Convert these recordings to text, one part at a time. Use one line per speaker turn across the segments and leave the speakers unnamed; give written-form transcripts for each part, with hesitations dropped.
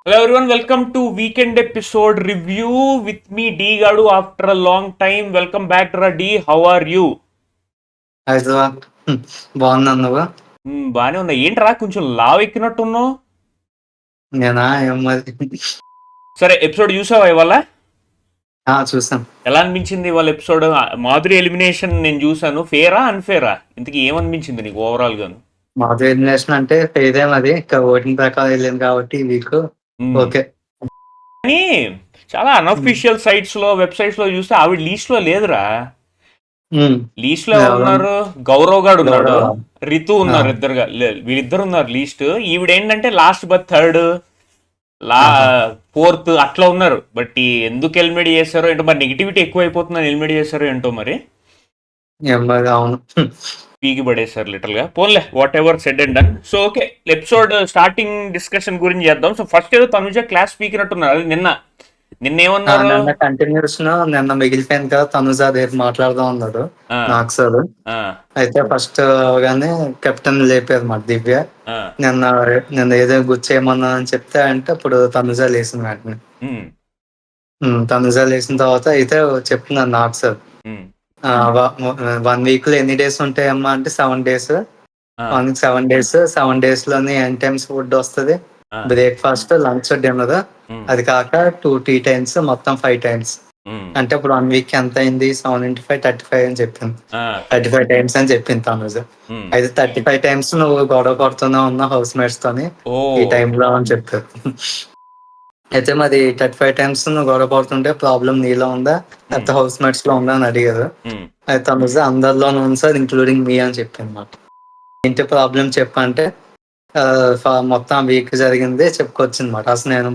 Hello everyone, welcome to weekend episode review with me D Gadu after a long time. Welcome back to D. How are you?
Hyderabad బాగున్నాను నువ్వు.
బానే ఉన్నా. ఏంట్రా కొంచెం లావ్ ఎక్కినట్టున్నావు?
నేనా ఏం మరి.
సరే, ఎపిసోడ్ చూసావా ఇవాళ?
చూసాను.
ఎలా అనిపించింది ఇవాళ ఎపిసోడ్? మాధురి ఎలిమినేషన్ నేను చూసాను. ఫేరా అన్ఫేరా? ఇంతకీ ఏమనిపించింది నీకు ఓవరాల్ గాను?
మాది ఎలిమినేషన్ అంటే ఫెయిదే, మరి ఇంకా ఓటింగ్ ప్రకారం వెళ్ళింది కాబట్టి ఈ వీక్
మ్మ్.
ఓకే.
కానీ చాలా అన్అఫీషియల్ సైట్స్ లో వెబ్సైట్స్ లో చూస్తే ఆవిడ లీస్ట్ లో లేదురా. లీస్ట్ లో
ఎవరు?
ఉన్నారు, గౌరవ్ గాడు ఉన్నాడు,
గౌరవ.
రితు
ఆ,
ఉన్నారు, ఇద్దరుగా వీళ్ళిద్దరు ఉన్నారు లీస్ట్. ఈవిడేంటంటే లాస్ట్ బట్ థర్డ్, లా
ఆహా.
ఫోర్త్ అట్లా ఉన్నారు. బట్ ఎందుకు ఎలిమినేట్ చేశారో ఏంటో, మరి నెగిటివిటీ ఎక్కువ అయిపోతుందని ఎలిమినేట్ చేశారో ఏంటో, మరి
ఏం మరి, అవును.
పీకి పడేశారు లిటల్ గా. పోన్లే, what ever said and done. So okay, episode starting discussion గురించి చేద్దాం. సో ఫస్ట్ ఏదో తనుజ క్లాస్ పీకినట్టున్నారు, అది నిన్నేమన్నారు?
నిన్న కంటిన్యూస్ నిన్న మిగిలిపోయింది కదా, తనుజ రేపు మాట్లాడదాం అన్నాడు
ఆ,
నాకు సార్.
ఆ,
అయితే ఫస్ట్ అవగానే కెప్టెన్ లేపారు మాట దివ్య.
ఆ,
నిన్న నిన్న ఏదో గుర్చేయమన్నా అని చెప్తే అంటే అప్పుడు తనుజ లేసింది వెంటనే.
ఉమ్,
తనుజ లేసిన తర్వాత అయితే చెప్తున్నాను నాకు సార్.
ఉమ్,
1 వీక్ లో ఎన్ని డేస్ ఉంటాయమ్మా అంటే 7 days.
ఆ,
మనకి 7 days, 7 days లోని ఎన్ టైమ్స్ ఫుడ్ వస్తుంది.
ఆ,
బ్రేక్ఫాస్ట్, లంచ్, డిన్నర్.
ఉమ్,
అది కాక 2 టీ టైమ్స్, మొత్తం 5 times.
ఉమ్,
అంటే ఇప్పుడు 1 week ఎంత అయింది, 7 x 5 35 అని చెప్పింది.
ఆ,
35 times అని చెప్పింది తనుజ.
ఉమ్.
అయితే 35 times నువ్వు గొడవ పడుతూనే ఉన్నావు హౌస్ మేట్స్ తోని
ఓ.
ఈ టైంలో అని చెప్పారు. అయితే మరి 35 times నువ్వు గొడవ పడుతుంటే ప్రాబ్లం నీలో ఉందా
ఉమ్,
లేకపోతే హౌస్ మేట్స్ లో ఉందా అని అడిగారు.
ఉమ్,
అయితే తనుజ అందరిలోనూ ఉంది సార్, ఇంక్లూడింగ్ మీ అని చెప్పింది మాట. ఏంటి ప్రాబ్లం చెప్పంటే మొత్తం వీక్ జరిగింది చెప్పుకొచ్చింది మాట. అసలు నేను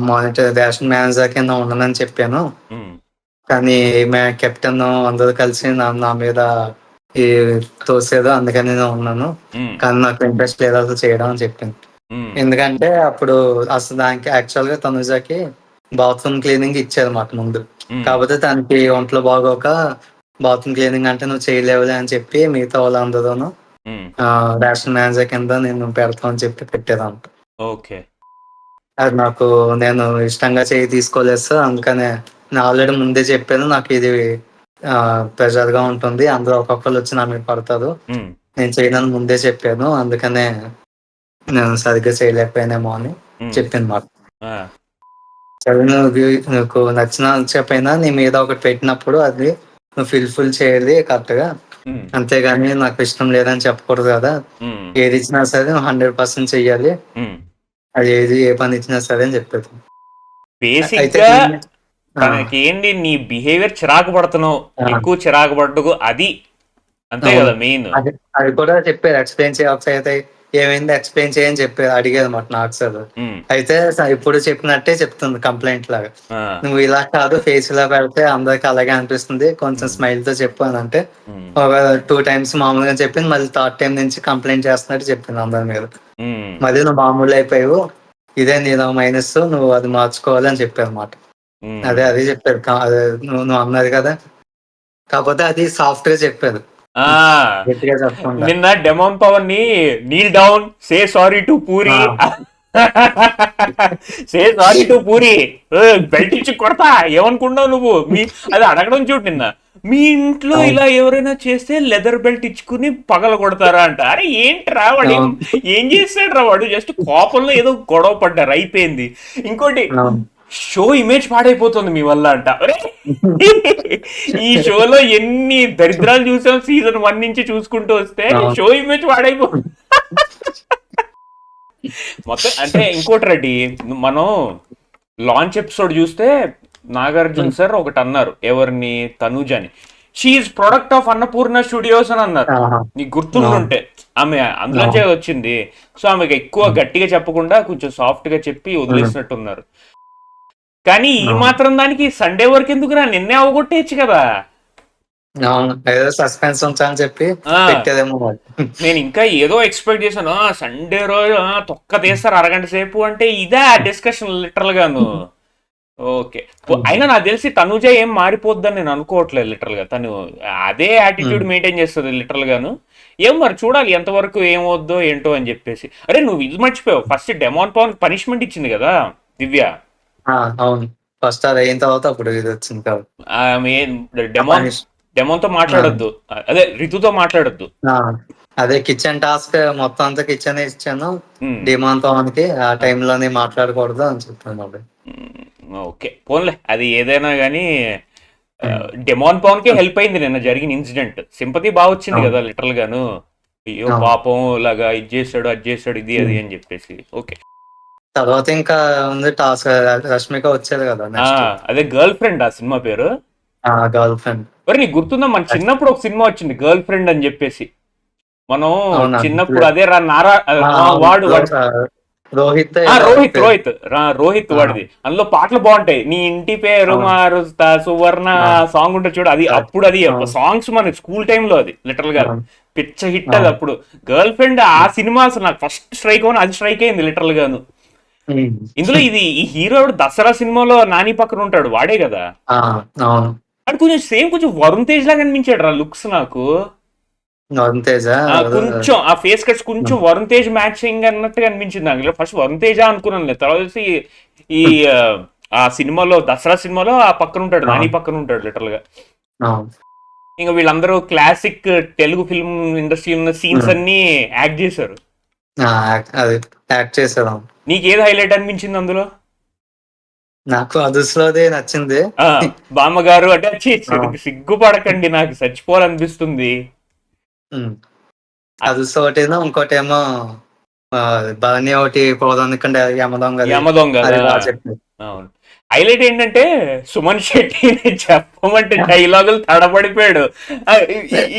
మానిటర్ రేషన్ మేనేజర్ కింద ఉండనని చెప్పాను,
ఉమ్,
కానీ కెప్టెన్ అందరూ కలిసి నా మీద ఈ తోసేదో అందుకని నేను ఉన్నాను,
ఉమ్,
కానీ నాకు ఇంట్రెస్ట్ లేదు అసలు చేయడం అని చెప్పింది.
ఉమ్,
ఎందుకంటే అప్పుడు అసలు దానికి యాక్చువల్ గా తనుజకి బాత్రూమ్ క్లీనింగ్ ఇచ్చారు మాట ముందు.
ఉమ్,
కాకపోతే తనకి ఒంట్లో బాగోక బాత్రూమ్ క్లీనింగ్ అంటే నువ్వు చేయలేవులే అని చెప్పి మిగతా వాళ్ళందరూను
ఉమ్.
రేషన్ మేనేజర్ కింద నేను పెడతామని చెప్పి పెట్టేదంట.
ఓకే.
అది నాకు నేను ఇష్టంగా చేయి తీసుకోలేదు సార్, అందుకనే నేను ఆల్రెడీ ముందే చెప్పాను నాకు ఇది ప్రెషర్ గా ఉంటుంది, అందరూ ఒక్కొక్కరు వచ్చి నా మీద పడతారు,
ఉమ్,
నేను చేయనని ముందే చెప్పాను, అందుకనే నేను సరిగ్గా చేయలేకపోయానేమో అని
ఉమ్,
చెప్పింది మాట.
ఆ,
సరే, నువ్వు నీకు నచ్చిన నచ్చకపోయినా నీ మీద ఒకటి పెట్టినప్పుడు అది నువ్వు ఫుల్ చేయాలి కరెక్ట్ గా,
ఉమ్,
అంతేగాని నాకు ఇష్టం లేదని చెప్పకూడదు కదా.
ఉమ్,
ఏది ఇచ్చినా సరే నువ్వు 100% చెయ్యాలి,
ఉమ్.
అది ఏది ఏ పని ఇచ్చినా సరే అని చెప్పేది.
బేసిక్
అయితే
గా
దీన్ని ఆ,
తనకి ఏంటి, నీ బిహేవియర్ చిరాకు పడుతున్నావు,
ఆ,
ఎక్కువ చిరాకు పడ్డకు అది, అంతే
అవును.
కదా మెయిన్.
అది అది కూడా చెప్పారు, ఎక్స్ప్లెయిన్ చేయ ఒకసారి అయితే ఏమైంది ఎక్స్ప్లెయిన్ చేయని చెప్పారు, అడిగేది అనమాట నాకు సార్.
ఉమ్, అయితే
అయితే ఇప్పుడు చెప్పినట్టే చెప్తుంది కంప్లైంట్ లాగా.
ఆ,
నువ్వు ఇలా కాదు ఫేస్ ఇలా పెడితే అందరికి అలాగే అనిపిస్తుంది, కొంచెం
ఉమ్,
స్మైల్ తో చెప్పు అని అంటే
ఉమ్,
ఒక 2 times మామూలుగా చెప్పింది, మళ్ళీ థర్డ్ టైం నుంచి కంప్లైంట్ చేస్తున్నట్టు చెప్పింది అందరి మీద.
ఉమ్,
మళ్ళీ నువ్వు మామూలు అయిపోయావు, ఇదే నీలో మైనస్, నువ్వు అది మార్చుకోవాలి అని చెప్పారు అన్నమాట.
ఉమ్.
అదే చెప్పారు అదే నువ్వు నువ్వు అన్నది కదా, కాకపోతే అది సాఫ్ట్ గా చెప్పారు,
ఆ,
గట్టిగా చెప్పకుండా.
నిన్న డెమోన్ పవన్ ని kneel down, say sorry to Puri,
ఆ,
say sorry to Puri, belt ఇచ్చి కొడతా, ఏమనుకున్నావు నువ్వు? అది అడగడం చూడు నిన్న. మీ ఇంట్లో
అవును,
ఇలా ఎవరైనా చేస్తే లెదర్ బెల్ట్ ఇచ్చుకుని పగల కొడతారా అంట. అరే ఏంట్రా వాడు, ఏం
అవును,
ఏం చేస్తాడు రా వాడు? జస్ట్ కోపంలో ఏదో గొడవ పడ్డారు, అయిపోయింది. ఇంకోటి,
అవును.
షో ఇమేజ్ పాడైపోతుంది మీ వల్ల అంట. అరే, ఈ షోలో ఎన్ని దరిద్రాలు చూసాం సీజన్ 1 నుంచి చూసుకుంటూ వస్తే,
అవును.
షో ఇమేజ్ పాడైపో మొత్తం. అంటే ఇంకోటి రెడ్డి, మనం లాంచ్ ఎపిసోడ్ చూస్తే నాగార్జున సార్ ఒకటి అన్నారు, ఎవరిని, తనూజ్ అని. షీఈ్ ప్రొడక్ట్ ఆఫ్ అన్నపూర్ణ స్టూడియోస్ అని అన్నారు.
ఆహా,
నీకు
అవును,
గుర్తుండుంటే, ఆమె అందులోంచే
అవును.
వచ్చింది. సో ఆమెకు ఎక్కువ గట్టిగా చెప్పకుండా కొంచెం సాఫ్ట్ గా చెప్పి వదిలేసినట్టున్నారు. కానీ ఈ
అవును,
మాత్రం దానికి సండే వరకు ఎందుకురా, నిన్నే అవగొట్టేయచ్చు కదా.
అవును. ఏదో సస్పెన్స్ ఉంచాలని చెప్పి
ఆ,
పెట్టేదేమో మరి.
నేను ఇంకా ఏదో ఎక్స్పెక్ట్ చేశాను, సండే రోజు తొక్క తీస్తారు అరగంట సేపు అంటే, ఇదే డిస్కషన్ లిటరల్ గాను. ఓకే. అయినా నాకు తెలిసి తనుజ ఏం మారిపోద్దని నేను అనుకోవట్లేదు లిటరల్ గా. తను అదే యాటిట్యూడ్ మెయింటైన్ చేస్తుంది లిటరల్ గాను. ఏం మరి చూడాలి ఎంతవరకు ఏమవుద్దో ఏంటో అని చెప్పేసి. అరే నువ్వు ఇది మర్చిపోయావు, ఫస్ట్ డెమాన్ పవన్ పనిష్మెంట్ ఇచ్చింది కదా దివ్య.
అవును, ఫస్ట్ అది అయిన తర్వాత అప్పుడు ఇది వచ్చింది కాబట్టి
ఆమె
ఆ
డెమాన్
పనిష్
డెమాన్తో
ఆ,
మాట్లాడొద్దు, అదే రితుతో మాట్లాడొద్దు.
ఆ, అదే కిచెన్ టాస్క్ మొత్తం అంతా కిచెన్ ఇచ్చాను
ఉమ్,
డిమాన్ పవన్కి, ఆ
ఆ,
టైంలోనే మాట్లాడకూడదు అని చెప్పాను అప్పుడు.
ఓకే పోన్లే అది ఏదైనా కానీ.
ఉమ్.
డెమాన్ పవన్ కి హెల్ప్ అయింది నిన్న జరిగిన ఇన్సిడెంట్. సింపతి బాగా వచ్చింది
అవును
కదా లిటరల్ గాను. అయ్యో
అవును.
పాపం ఇలాగా ఇది చేశాడు అది చేశాడు ఇది అది
ఉమ్.
అని చెప్పేసి. ఓకే.
తర్వాత ఇంకా ఉంది టాస్క్, రష్మిక వచ్చేది కదా
ఆ
నెక్స్ట్.
అదే గర్ల్ ఫ్రెండ్ ఆ సినిమా పేరు.
Girl friend.
మరి నీకు గుర్తుందా మన చిన్నప్పుడు ఒక సినిమా వచ్చింది గర్ల్ ఫ్రెండ్ అని చెప్పేసి. మనం
అవునా?
చిన్నప్పుడు అదే రా నారా
అవును.
వాడు వాడు
రోహిత్ ఏదో
రోహిత్
పేరు.
రోహిత్ రోహిత్
ఆ,
వాడిది. అందులో పాటలు బాగుంటాయి. నీ ఇంటి పేరు
అవును
మారుస్తా సువర్ణ
ఆ,
సాంగ్ ఉంటుంది చూడు. అది అప్పుడు అది
అవును
సాంగ్స్ మన స్కూల్ టైంలో అది లిటరల్ గా
అవును
పిచ్చ హిట్ అది
అవును.
అప్పుడు. గర్ల్ ఫ్రెండ్ ఆ సినిమా అసలు నాకు ఫస్ట్ స్ట్రైక్ అవును, అది స్ట్రైక్ అయింది లిటరల్ గాను.
ఉమ్.
ఇందులో ఇది ఈ హీరో దసరా సినిమాలో నాని పక్కన ఉంటాడు వాడే కదా.
ఆ, అవును.
అది కొంచెం సేమ్ కొంచెం వరుణ్ తేజ్ లాగా అనిపించాడు రా లుక్స్ నాకు.
వరుణ్ తేజ.
కొంచెం ఆ ఫేస్ కట్స్ కొంచెం వరుణ్ తేజ్ మ్యాచింగ్ అన్నట్టుగా అనిపించింది నాకు. ఫస్ట్ వరుణ్ తేజ అనుకున్నాను, తర్వాత వచ్చి ఈ ఆ, ఆ సినిమాలో దసరా సినిమాలో ఆ పక్కన ఉంటాడు, నాని
అవును
పక్కన ఉంటాడు లిటరల్ గా.
అవును.
ఇంకా వీళ్ళందరూ క్లాసిక్ తెలుగు ఫిల్మ్ ఇండస్ట్రీ ఉన్న సీన్స్
ఉమ్.
అన్ని యాక్ట్ చేశారు.
అది యాక్ట్ చేసేదాం.
నీకు ఏది హైలైట్ అనిపించింది అందులో?
నాకు అదుస్లోదే నచ్చింది.
ఆ బామ్మగారు అంటే ఛీ,
అవును.
సిగ్గుపడకండి నాకు చచ్చిపోవాలనిపిస్తుంది.
ఉమ్. అదుస్ ఒకటేమో, ఇంకోటేమో ఆ, భరణి ఒకటి పోదానికంటే యమదొంగది.
యమదొంగ
అది
కదా.
బాగా చెప్పింది.
అవును. హైలైట్ ఏంటంటే సుమన్ శెట్టి చెప్పమంటే డైలాగులు తడబడిపోయాడు. ఆ,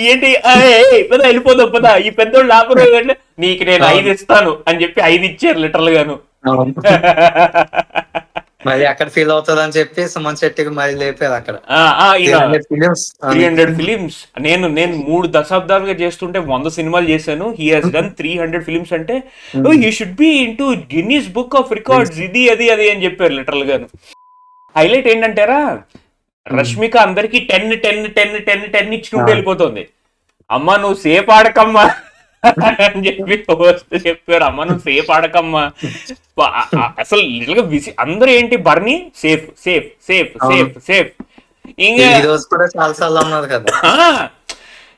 ఏంటి పదా వెళ్ళిపోదాం పదా ఈ పెద్దోళ్ళు ఆపరు అంటే నీకు నేను
అవును
5 ఇస్తాను అని చెప్పి 5 ఇచ్చారు లిటరల్ గాను.
అవును. మరి అక్కడ ఫీల్ అవుతుంది అని చెప్పి సుమన్ శెట్టికి మరి లేపారు అక్కడ.
ఈయన
300 ఫిలిమ్స్ అని.
300 ఫిలిమ్స్. నేను 3 దశాబ్దాలుగా చేస్తుంటే 100 సినిమాలు చేశాను. హీ హాస్ డన్ 300 ఫిలిమ్స్ అంటే
um.
He should be into Guinness Book of Records ఇది అది అది అని చెప్పారు లిటరల్ గాను. హైలైట్ ఏంటంటారా,
ఉమ్.
రష్మిక అందరికి 10 ఇచ్చుకుంటూ
ఆ.
వెళ్ళిపోతుంది. అమ్మ నువ్వు సేఫ్ ఆడకమ్మా అని చెప్పి వస్తే చెప్పారు. అమ్మ నువ్వు సేఫ్ ఆడకమ్మా. అసలు లిటరల్గా అందరూ ఏంటి బర్నీ సేఫ్ సేఫ్ సేఫ్
అవును.
Safe safe. ఇంకా
ఈ రోజు కూడా చాలా సార్లు అన్నారు కదా.
ఆ,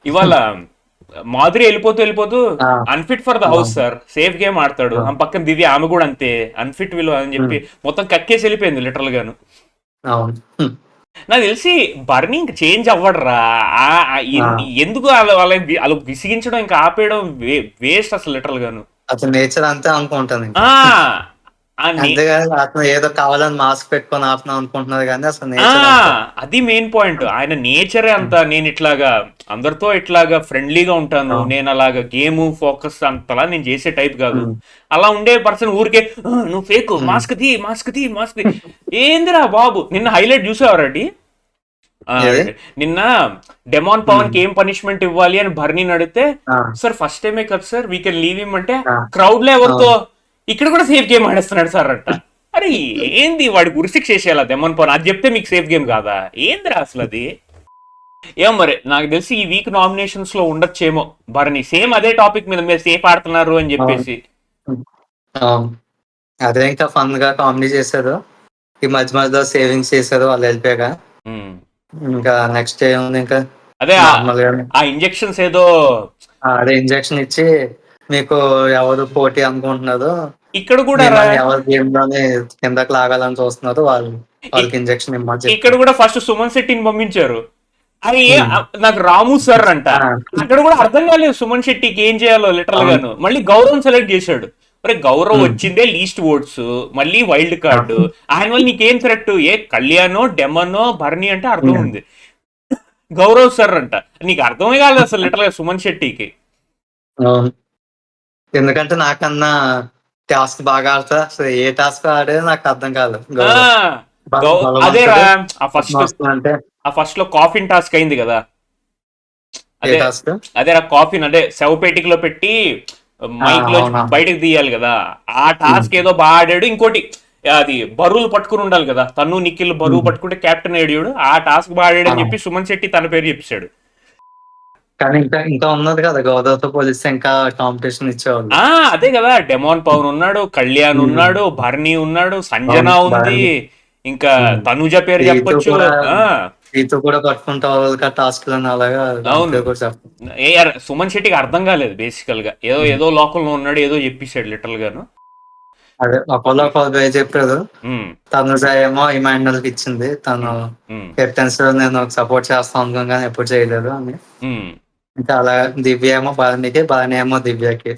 ఇవాళ మాధురి వెళ్ళిపోతూ వెళ్ళిపోతూ
ఆ,
అన్ఫిట్ ఫర్ ద హౌస్
అవును
సార్, సేఫ్ గేమ్ ఆడతాడు.
అవును.
ఆ పక్కన దివ్య ఆమె కూడా అంతే అన్ఫిట్ విలువ అని చెప్పి
ఉమ్.
మొత్తం కక్కేసి వెళ్ళిపోయింది లిటరల్ గాను.
అవును. ఉమ్.
నాకు తెలిసి బర్నీ ఇంక చేంజ్ అవ్వడరా.
ఆ,
ఎందుకు వాళ్ళ విసిగించడం ఇంకా ఆపేయడం వేస్ట్ అసలు లిటరల్ గాను.
అతని నేచర్ అంతే అనుకుంటాను ఇంకా.
ఆ ఆ నే-
అంతేగాని అతను ఏదో కావాలని మాస్క్ పెట్టుకొని ఆపుతున్నాం అనుకుంటున్నారు కానీ అసలు
ఆ
నేచర్ అంతే.
అది మెయిన్ పాయింట్. ఆయన నేచరే అంత.
ఉమ్.
నేను ఇట్లాగా అందరితో ఇట్లాగా ఫ్రెండ్లీగా ఉంటాను,
అవును.
నేను అలాగా గేమ్ ఫోకస్ అంతలా నేను చేసే టైప్ కాదు.
ఉమ్.
అలా ఉండే పర్సన్ ఊరికే నువ్వు ఫేక్
ఉమ్.
మాస్క్ తీ మాస్క్ తీ మాస్క్ తీ. ఏందిరా బాబు నిన్న హైలైట్ చూసావరండి.
ఏది?
నిన్న డెమాన్ పవన్
ఉమ్.
కి ఏం పనిష్మెంట్ ఇవ్వాలి అని భరణిని అడిగితే
ఆ,
సార్ ఫస్ట్ టైమే కదా sir we can leave him అంటే
ఆ,
క్రౌడ్ లో ఎవరితో
అవును.
ఇక్కడ కూడా సేఫ్ గేమ్ ఆడేస్తున్నాడు సార్ అంట. అరే ఏంది వాడి గురిశిక్ష చేసేయాలా డెమాన్ పవన్? అది చెప్తే మీకు సేఫ్ గేమ్ కాదా? ఏందిరా అసలు అది? ఏం మరి నాకు తెలిసి ఈ వీక్ నామినేషన్స్ లో ఉండొచ్చేమో భరణి సేమ్ అదే టాపిక్ మీద మీరు సేఫ్ ఆడుతున్నారు అని
అవును.
చెప్పేసి.
ఉమ్. అవును. అదే ఇంకా ఫన్ గా కామెడీ చేశారు. ఈ మధ్య మధ్యలో సేవింగ్స్ చేశారు వాళ్ళు వెళ్ళిపోయాక.
ఉమ్.
ఇంకా నెక్స్ట్ ఏముంది ఇంకా
అదే
నార్మల్ గానే.
ఆ ఇంజెక్షన్స్ ఏదో
అదే ఇంజెక్షన్ ఇచ్చి మీకు ఎవరు పోటీ అనుకుంటున్నారు,
ఇక్కడ కూడా రా.
మిమ్మల్ని ఎవరు గేమ్ లోనే కిందకి లాగాలని చూస్తున్నారు వాళ్ళకి ఇంజెక్షన్ ఇమ్మని
ఇక్కడ
చెప్పారు.
కూడా ఫస్ట్ సుమన్ శెట్టిని పంపించారు. అది
ఉమ్.
నాకు రాము సార్ అంట.
ఆ,
అక్కడ కూడా అర్థం కాలేదు సుమన్ శెట్టికి ఏం చేయాలో లిటరల్
అవును.
గాను. మళ్ళీ గౌరవం సెలెక్ట్ చేశాడు. మరి గౌరవ్
ఉమ్.
వచ్చిందే లీస్ట్ ఓట్స్, మళ్ళీ వైల్డ్
ఆ,
కార్డు. ఆయన వల్ల నీకేం థ్రెట్? ఏ కళ్యాణో డెమనో భరణి అంటే అర్థం
ఉమ్.
ఉంది. గౌరవ్ సార్ అంట. నీకు అర్థమే కాలేదు అసలు లిటరల్ గా సుమన్ శెట్టికి.
అవును. ఎందుకంటే నాకన్నా టాస్క్ బాగా ఆడతా, అసలు ఏ టాస్క్ ఆడేది నాకు అర్థం కాదు.
ఆ అదేరా.
బలవంతుడు
ఆ ఫస్ట్
పద్మావతి అంటే
ఆ ఫస్ట్ లో కాఫిన్ టాస్క్ అయింది కదా.
ఏ
అదే
టాస్క్?
అదే ఆ కాఫీని అదే శవపేటికలో పెట్టి మైక్ లో
అవునా.
బయటకు తీయాలి కదా. ఆ
ఉమ్.
టాస్క్ ఏదో బాగా ఆడాడు. ఇంకోటి అది బరువులు పట్టుకుని ఉండాలి కదా, తను నిఖిల్ బరువు పట్టుకుంటే కెప్టెన్ అయ్యాడు, ఆ టాస్క్ బాడాడని చెప్పి సుమన్ శెట్టి తన పేరు చెప్పాడు.
కానీ ఇంకా ఇంకా ఉన్నది కదా, గోదావరితో పోలిస్తే ఇంకా కాంపిటీషన్ ఇచ్చేవాళ్ళు.
అదే కదా, డెమాన్ పవన్ ఉన్నాడు, కళ్యాణ్ ఉన్నాడు, భరణి ఉన్నాడు, సంజన
అవును,
ఉంది, ఇంకా తనుజ పేరు
రీతు
చెప్పొచ్చు.
కూడా రీతు కూడా పట్టుకుంటా టాస్క్ లని అలాగా దాని
అవును.
పేరు కూడా చెప్పండి.
సుమన్ శెట్టికి అర్థం కాలేదు బేసికల్ గా, ఏదో ఏదో లోకంలో ఉన్నాడు, ఏదో చెప్పేశాడు లిటరల్ గాను.
అదే అపోలో చెప్పారు. తనుజ ఏమో ఇమాన్యుల్ కి ఇచ్చింది, తను కెప్టెన్స్ నేను సపోర్ట్ చేస్తాను అనుకున్నాను కానీ ఎప్పుడు చేయలేదు అని. ఇంకా అలా దివ్య ఏమో భరణికి, భరణి ఏమో దివ్యకి.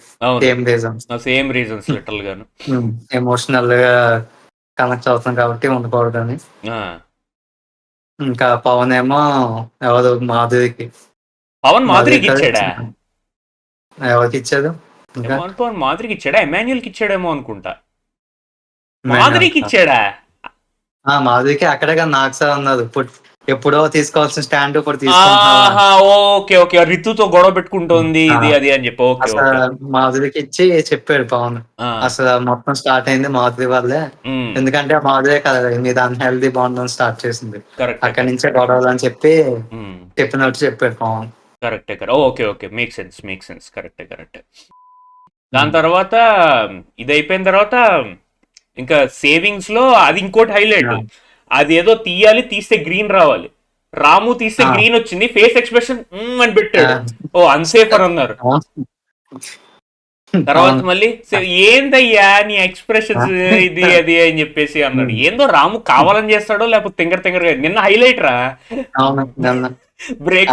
Same reasons,
same reasons literal గాను.
ఎమోషనల్ గా కనెక్ట్ అవుతాం కాబట్టి ఉండకూడదని. ఇంకా పవన్ ఏమో ఎవరు మాధురికి.
పవన్ మాధురికి ఇచ్చాడా?
ఎవరికి ఇచ్చాడు?
పవన్ మాధురికి ఇచ్చాడా? ఎమాన్యుల్ కి ఇచ్చాడేమో అనుకుంటా. మాధురికి ఇచ్చాడా?
మాధురికి అక్కడే కదా నాకు సార్ అన్నారు, ఎప్పుడో తీసుకోవాల్సిన స్టాండ్ ఇప్పుడు
ఓకే ఓకే, రితుతో గొడవ పెట్టుకుంటోంది ఇది అది అని చెప్పి. ఓకే
మాధురికి ఇచ్చి చెప్పాడు పవన్, అసలు మొత్తం స్టార్ట్ అయింది మాధురి వల్లే, ఎందుకంటే మాధురే కదా మీద అన్హెల్దీ బాండ్ స్టార్ట్ చేసింది, అక్కడి నుంచే గొడవలు అని చెప్పి చెప్పినట్టు చెప్పాడు పవన్.
కరెక్టే ఓకే ఓకే, మేక్ సెన్స్ కరెక్టే. దాని తర్వాత ఇది అయిపోయిన తర్వాత ఇంకా సేవింగ్స్ లో అది ఇంకోటి హైలైట్, అది ఏదో తీయాలి, తీస్తే గ్రీన్ రావాలి, రాము తీస్తే గ్రీన్ వచ్చింది, ఫేస్ ఎక్స్ప్రెషన్ అని పెట్టాడు, ఓ అన్సేఫ్ అని అన్నారు. తర్వాత మళ్ళీ ఏందయ్యా నీ ఎక్స్ప్రెషన్స్ ఇది అది అని చెప్పేసి అన్నాడు. ఏందో రాము కావాలని చేస్తాడో లేకపోతే తింగరగా. నిన్న హైలైట్ రా, బ్రేక్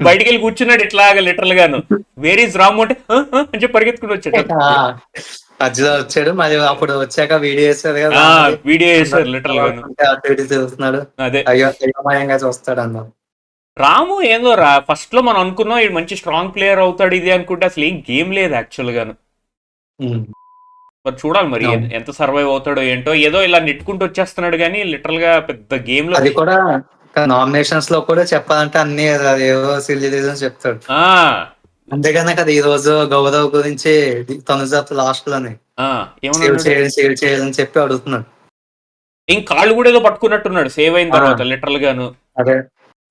బయటికి వెళ్ళి కూర్చున్నాడు ఇట్లాగా లిటరల్ గాను, వేర్ ఈజ్ రాము అంటే అని చెప్పి పరిగెత్తుకుని వచ్చాడు.
మధ్యలో వచ్చాడు, మరి అప్పుడు వచ్చాక వీడియో వేసాడు కదా,
వీడియో వేసారు లిటరల్ గాను,
చూస్తున్నాడు, అదే అయోమయంగా చూస్తాడు అన్నాడు.
రాము ఏందో రా, ఫస్ట్ లో మనం అనుకున్నాం ఇది మంచి స్ట్రాంగ్ ప్లేయర్ అవుతాడు ఇది అనుకుంటే, అసలు ఏం గేమ్ లేదు యాక్చువల్ గాను. మరి చూడాలి మరి ఎంత సర్వైవ్ అవుతాడో ఏంటో, ఏదో ఇలా నెట్టుకుంటూ వచ్చేస్తున్నాడు కానీ లిటరల్ గా పెద్ద గేమ్ లో.
అది కూడా నామినేషన్స్ లో కూడా చెప్పాలంటే అన్ని ఏవో సిల్లీ రీజన్స్ చెప్తాడు. అంతేగానే కదా ఈ రోజు గౌరవ్ గురించి తనుజాత్ లాస్ట్ లోనే సేవ్ చేయాలని చెప్పి అడుగుతున్నాడు.
ఇంక కాళ్ళు కూడా ఏదో పట్టుకున్నట్టున్నాడు సేవ్ అయిన తర్వాత లిటరల్ గాను.
అదే,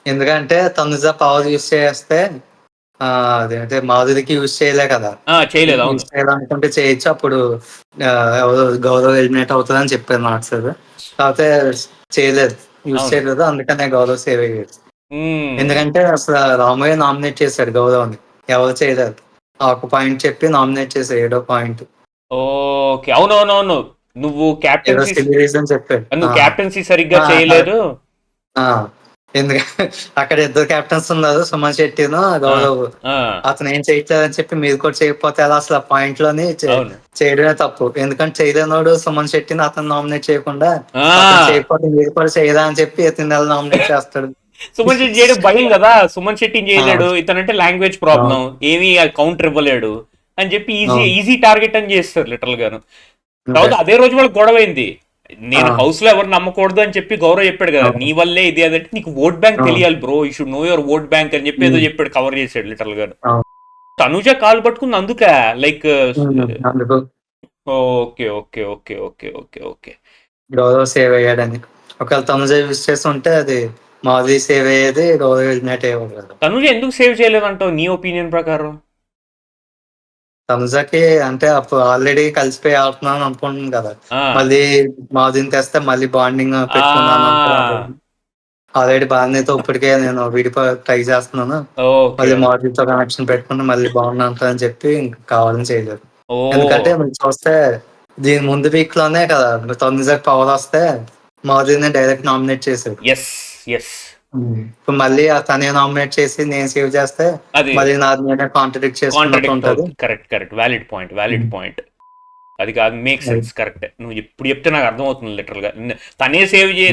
ఎందుకంటే తనుజ పవర్ యూస్ చేస్తే అదేంటే మాధురికి యూస్ చేయలే కదా,
చేయలేదు,
యూస్ చేయాలనుకుంటే చేయొచ్చు, అప్పుడు ఎవరు గౌరవ్ ఎలిమినేట్ అవుతుంది అని చెప్పారు నాకు సార్, కాకపోతే చేయలేదు, యూస్ చేయలేదు, అందుకనే గౌరవ్ సేవ్ అయ్యాడు. ఎందుకంటే అసలు రామయ్య నామినేట్ చేశాడు గౌరవ్ని, ఎవరు చేయలేదు, ఒక పాయింట్ చెప్పి నామినేట్ చేశాడు, 7వ పాయింట్.
ఓకే అవునవునవును, నువ్వు క్యాప్టెన్సీ సరిగ్గా చేయలేదు.
ఎందుకంటే అక్కడ 2 కెప్టెన్స్ ఉన్నారు, సుమన్ శెట్టిను గౌరవ్, అతను ఏం చేయట్లేదని చెప్పి మీరు కూడా చేయకపోతే అలా, అసలు ఆ పాయింట్ లోని చేయడమే తప్పు, ఎందుకంటే చేయలేనోడు సుమన్ శెట్టిని అతను నామినేట్ చేయకుండా చేయకపోతే మీరు కూడా చేయదా అని చెప్పి ఇతను నామినేట్ చేస్తాడు.
సుమన్ శెట్టి చేయడం భయం కదా, సుమన్ శెట్టి చేయలేడు, ఇతనంటే లాంగ్వేజ్ ప్రాబ్లం, ఏమీ కౌంటర్ ఇవ్వలేడు అని చెప్పి ఈజీ టార్గెట్ అని చేస్తారు లిటరల్ గాను. తర్వాత అదే రోజు వాళ్ళకి గొడవ అయింది, నేను హౌస్ లో ఎవరు నమ్మకూడదు అని చెప్పి గౌరవ్ చెప్పాడు కదా, నీ వల్లే ఇది అదంటే, నీకు ఓట్ బ్యాంక్ తెలియాలి bro, you should know your vote bank అని చెప్పి ఏదో చెప్పాడు, కవర్ చేసాడు లిటరల్ గాను. తనుజ కాలు పట్టుకుంది అందుక like. Okay okay okay okay okay okay
Gaurav save అయ్యాడని, ఒకవేళ తనుజ యూస్ చేస్తుంటే అది మాధురి సేవ్ అయ్యేది, గౌరవ్ ఎలిమినేట్ అయ్యేవాడు.
తనుజ ఎందుకు సేవ్ చేయలేదంటావు నీ ఒపీనియన్ ప్రకారం?
తనుజకి అంటే అప్పుడు ఆల్రెడీ కలిసిపోయి ఆడుతున్నాను అనుకుంటుంది కదా, మళ్ళీ మాధురిని తెస్తే మళ్ళీ బాండింగ్ పెట్టుకున్నాను, ఆల్రెడీ బాధ్యత ఇప్పటికే నేను ట్రై చేస్తున్నాను, మళ్ళీ మాధురితో కనెక్షన్ పెట్టుకుని మళ్ళీ బాగున్నాను అని చెప్పి ఇంకా కావాలని చేయలేదు. ఎందుకంటే మీరు చూస్తే దీని ముందు వీక్ లోనే కదా తనుజకి పవర్ వస్తే మాధురిని డైరెక్ట్ నామినేట్ చేశారు. ఇప్పుడు మళ్ళీ తనే నామినేట్ చేసి నేను సేవ్ చేస్తే మళ్ళీ నాది కాంట్రడిక్ట్ చేసుకుంటుంది.
కరెక్ట్ వ్యాలిడ్ పాయింట్ అది కాదు, మేక్ సెన్స్, కరెక్ట్. నువ్వు ఇప్పుడు చెప్తే నాకు అర్థమవుతుంది లిటరల్ గా, తనే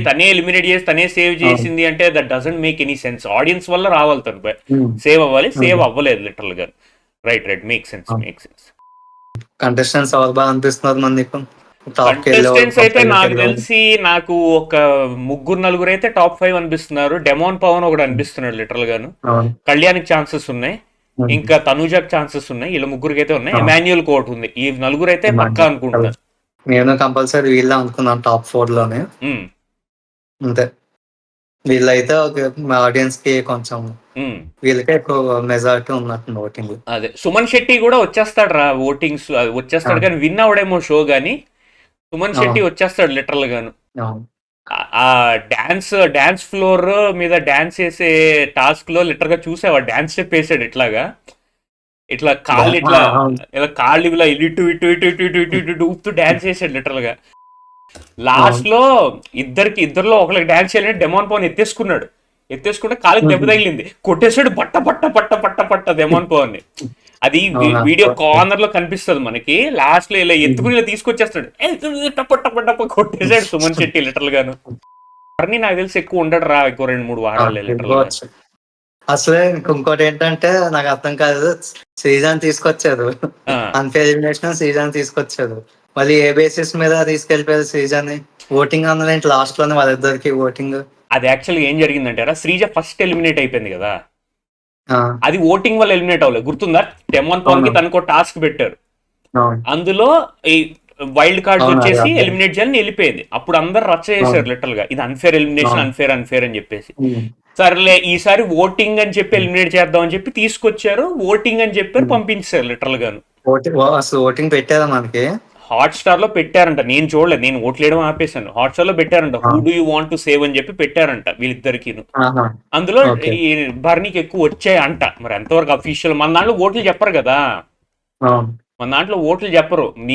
తనే ఎలిమినేట్ చేసి తనే సేవ్ చేసింది అంటే that doesn't make any sense, audience వల్ల రావాలి తను సేవ్ అవ్వాలి, సేవ్ అవ్వలేదు లిటరల్ గా. Right make sense.
కంటెస్టెంట్స్ ఎవరు బాగా అనిపిస్తున్నారు మన
కంటెస్టెంట్స్ అయితే నాకు తెలిసి నాకు ఒక 3-4 అయితే టాప్ 5 అనిపిస్తున్నారు. డెమాన్ పవన్ ఒకటి అనిపిస్తున్నాడు లిటరల్ గాను, కళ్యాణ్కి ఛాన్సెస్ ఉన్నాయి, ఇంకా తనుజాకి ఛాన్సెస్ ఉన్నాయి, వీళ్ళ 3 అయితే ఉన్నాయి, ఎమాన్యుయల్ కోట్ ఉంది, ఈ 4 అయితే పక్కా అనుకుంటున్నాను.
నేను కంపల్సరీ వీళ్ళే అనుకున్నాను టాప్ 4 లోనే.
ఉమ్,
అంతే. వీళ్ళైతే మా ఆడియన్స్ కి కొంచెం
ఉమ్.
వీళ్ళకే ఎక్కువ మెజారిటీ ఉన్నట్టుంది ఓటింగ్.
అదే సుమన్ శెట్టి కూడా వచ్చేస్తాడు రా ఓటింగ్స్, వచ్చేస్తాడు కానీ విన్ అవడేమో షో గానీ సుమన్ శెట్టి
అవును.
వచ్చేస్తాడు లిటరల్ గాను.
అవును.
ఆ డాన్స్ ఫ్లోర్ మీద డాన్స్ చేసే టాస్క్ లో లిటర్ గా చూసావా, డాన్స్ స్టెప్ వేసాడు ఇట్లాగా, ఇట్లా కాళ్ళు ఇట్లా,
అవును.
ఇలా కాళ్ళు ఇలా ఇటు ఇటు ఇటు ఇటు ఇటు ఇటు ఇటు ఊపుతూ డాన్స్ చేసాడు లిటరల్ గా. లాస్ట్
అవును.
లో ఇద్దరిలో ఒకరికి డాన్స్ చేయాలని డెమాన్ పవన్ ఎత్తేసుకుంటే కాలికి దెబ్బ తగిలింది, కొట్టేసాడు బట్ట పట్ట పట్ట పట్ట పట్ట డెమాన్ పవన్ ని. అది
అవునా?
వీడియో కార్నర్ లో కనిపిస్తుంది మనకి, లాస్ట్ లో ఇలా ఎత్తుకుని ఇలా తీసుకొచ్చేస్తాడు, టప్ప టప్ప టప్ప కొట్టేసాడు సుమన్ శెట్టి లిటరల్ గాను. బర్నీ నాకు తెలిసి ఎక్కువ ఉండడు రా, ఇంకో 2-3 వారాలే లిటరల్ గా.
వెళ్ళిపోవచ్చు. అసలే ఇంకోటి ఏంటంటే నాకు అర్థం కాదు, శ్రీజాన్ తీసుకొచ్చారు,
ఆ,
అన్ఫేర్ ఎలిమినేషన్ శ్రీజాన్ తీసుకొచ్చారు. మళ్ళీ ఏ బేసిస్ మీద తీసుకెళ్లిపోయారు శ్రీజాని? ఓటింగ్ అన్నది లాస్ట్ లోనే వాళ్ళిద్దరికి ఓటింగ్.
అది యాక్చువల్గా ఏం జరిగిందంటారా, శ్రీజ ఫస్ట్ ఎలిమినేట్ అయిపోయింది కదా,
ఆ,
అది ఓటింగ్ వల్ల ఎలిమినేట్ అవ్వలేదు, గుర్తుందా? డెమాన్ పవన్ కి
అవును.
తనకో టాస్క్ పెట్టారు,
అవును.
అందులో ఈ వైల్డ్ కార్డ్స్
అవును. అది
వచ్చేసి
అర్థం.
ఎలిమినేట్ చేయాలని వెళ్ళిపోయింది. అప్పుడు అందరు రచ్చ చేశారు
అవును.
లిటరల్ గా, ఇది అన్ఫేర్ ఎలిమినేషన్,
అవును.
అన్ఫేర్ అని చెప్పేసి.
ఉమ్.
సర్లే ఈసారి ఓటింగ్ అని చెప్పి ఎలిమినేట్ చేద్దాం అని చెప్పి తీసుకొచ్చారు, ఓటింగ్ అని చెప్పారు,
ఉమ్.
పంపించారు లిటరల్ గాను.
అసలు ఓటింగ్ పెట్టారా మనకి?
హాట్ స్టార్ లో పెట్టారంట, నేను చూడలేదు, నేను ఓట్లేయడం ఆపేశాను. హాట్ స్టార్ లో పెట్టారంట,
ఆ,
who do you want to save అని చెప్పి పెట్టారంట వీళ్ళిద్దరికి.
ఆహా.
అందులో
ఓకే.
ఈ బర్నీకి ఎక్కువ వచ్చాయి అంట, మరి ఎంతవరకు అఫీషియల్, మన దాంట్లో ఓట్లు చెప్పరు కదా,
అవును.
మన దాంట్లో ఓట్లు చెప్పరు,
అవును.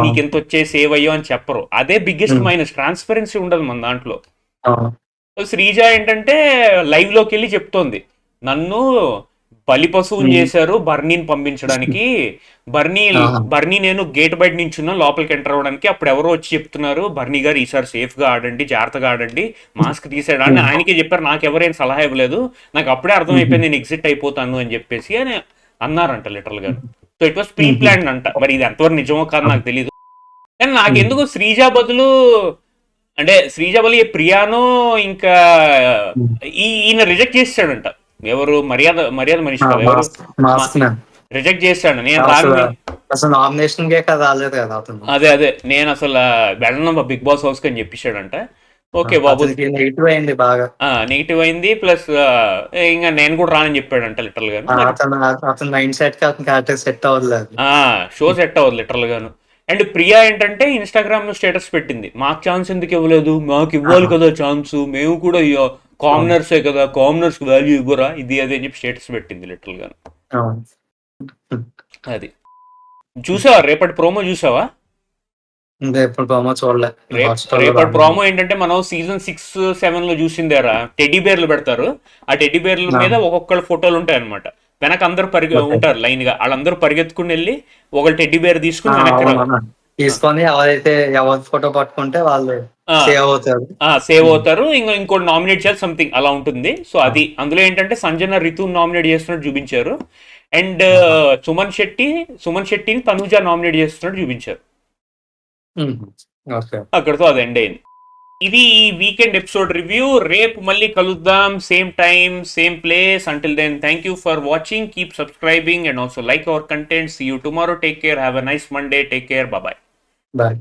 నీకెంత వచ్చాయి సేవ్ అయ్యో అని చెప్పరు. అదే బిగ్గెస్ట్
ఉమ్.
మైనస్, ట్రాన్స్పరెన్సీ ఉండదు మన దాంట్లో.
అవును.
సో శ్రీజ ఏంటంటే లైవ్ లోకి వెళ్ళి చెప్తోంది, నన్ను బలి పశువుని
ఉమ్.
చేశారు బర్నీని పంపించడానికి, బర్నీ
ఆహా.
బర్నీ నేను గేట్ బయట నించున్నా లోపలికి ఎంటర్ అవ్వడానికి, అప్పుడు ఎవరో వచ్చి చెప్తున్నారు బర్నీ గారు ఈసారి సేఫ్ గా ఆడండి, జాగ్రత్తగా ఆడండి, మాస్క్ తీసాడా అని
ఉమ్.
ఆయనకే చెప్పారు, నాకు ఎవరైనా సలహా ఇవ్వలేదు, నాకు అప్పుడే
ఉహు.
అర్థమైపోయింది నేను ఎగ్జిట్ అయిపోతాను అని చెప్పేసి అని అన్నారంట లిటరల్ గా. సో ఇట్ వాస్ ప్రీ
ఉహు.
ప్లాన్ అంట, మరి ఇది ఎంతవరకు నిజమో కాదు నాకు తెలియదు. కానీ
ఉమ్.
నాకెందుకు శ్రీజ బదులు, అంటే శ్రీజ బదులు ఈ ప్రియాను ఇంకా
ఉమ్.
ఈయన రిజెక్ట్ చేసాడంట, ఎవరు మర్యాద మనిషి కదా ఎవరు,
మాస్క్ మాస్క్ మ్యాన్.
రిజెక్ట్ చేశాడు, నేను
అసలు
రాను.
అసలు నామినేషన్ కే కదా రాలేదు కదా అతను.
అదే నేను అసలు వెళ్ళను మా బిగ్ బాస్ హౌస్ కి అని చెప్పేశాడంట. ఓకే బాబు,
అతనికి నెగిటివ్ అయింది బాగా.
నెగిటివ్ అయింది, ప్లస్ ఇంకా నేను కూడా రానని చెప్పాడంట లిటరల్ గాను. మరి
అతను అతని మైండ్ సెట్ కి అతని క్యారెక్టర్ సెట్ అవ్వలేదు.
షో సెట్ అవ్వదు లిటరల్ గాను. అండ్ ప్రియా ఏంటంటే ఇన్స్టాగ్రామ్ లో స్టేటస్ పెట్టింది, మాకు ఛాన్స్ ఎందుకు ఇవ్వలేదు, మాకు ఇవ్వాలి
ఆహా.
కదా ఛాన్స్, మేము కూడా
అవును.
కామనర్సే కదా, కామనర్స్ వాల్యూ ఇవ్వరా, ఇది అదే అని చెప్పి స్టేటస్ పెట్టింది లిటరల్ గాను.
అవును.
అది చూసావా, రేపటి ప్రోమో చూసావా?
ఇంకా ఎప్పుడు పోమో చూడలే. హాట్స్టార్ లో
రేపటి
రాలేదు.
ప్రోమో ఏంటంటే మనం సీజన్ 6-7 లో చూసిందేరా, టెడ్డీ బేర్లు పెడతారు, ఆ టెడ్డీ బేర్ల
ఆ,
మీద ఒక్కొక్కళ్ళ ఫోటోలు ఉంటాయి అనమాట, వెనక అందరు
ఓకే.
ఉంటారు లైన్ గా, వాళ్ళందరూ పరిగెత్తుకుని వెళ్ళి ఒకళ్ళు టెడ్డీ బేర్ తీసుకుని వెనక్కి
అవును. తీసుకొని ఎవరి ఫోటో పట్టుకుంటే వాళ్ళు సేవ్ అవుతారు.
సేవ్
ఉమ్.
అవుతారు, ఇంకోటి నామినేట్ చేయాలి సంథింగ్ అలా ఉంటుంది. సో
ఆ,
అది అందులో ఏంటంటే సంజన రితు నామినేట్ చేస్తున్నట్టు చూపించారు, అండ్
ఆహా.
సుమన్ శెట్టిని తనూజ నామినేట్ చేస్తున్నట్టు చూపించారు.
ఉమ్. ఓకే.
అక్కడితో అది ఎండ్ అయింది. ఇది ఈ వీకెండ్ ఎపిసోడ్ రివ్యూ. రేపు మళ్ళీ కలుద్దాం, same time same place. Until then thank you for watching, keep subscribing and also like our content. See you tomorrow, take care, have a nice Monday, take care, bye.
Bye.